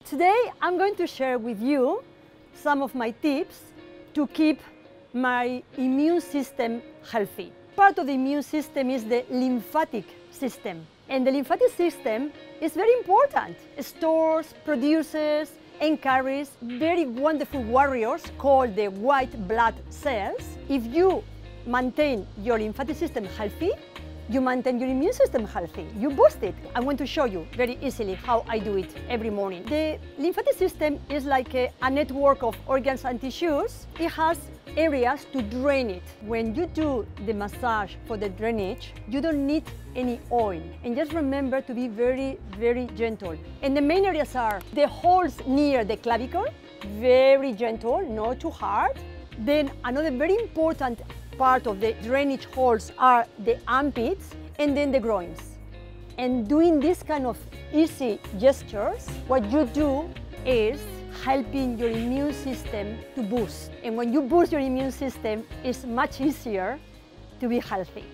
Today I'm going to share with you some of my tips to keep my immune system healthy. Part of the immune system is the lymphatic system. And the lymphatic system is very important. It stores, produces, and carries very wonderful warriors called the white blood cells. If you maintain your lymphatic system healthy, you maintain your immune system healthy. You boost it. I'm going to show you very easily how I do it every morning. The lymphatic system is like a network of organs and tissues. It has areas to drain it. When you do the massage for the drainage, you don't need any oil. And just remember to be very, very gentle. And the main areas are the holes near the clavicle, very gentle, not too hard. Then another very important part of the drainage holes are the armpits and then the groins. And doing this kind of easy gestures, what you do is helping your immune system to boost. And when you boost your immune system, it's much easier to be healthy.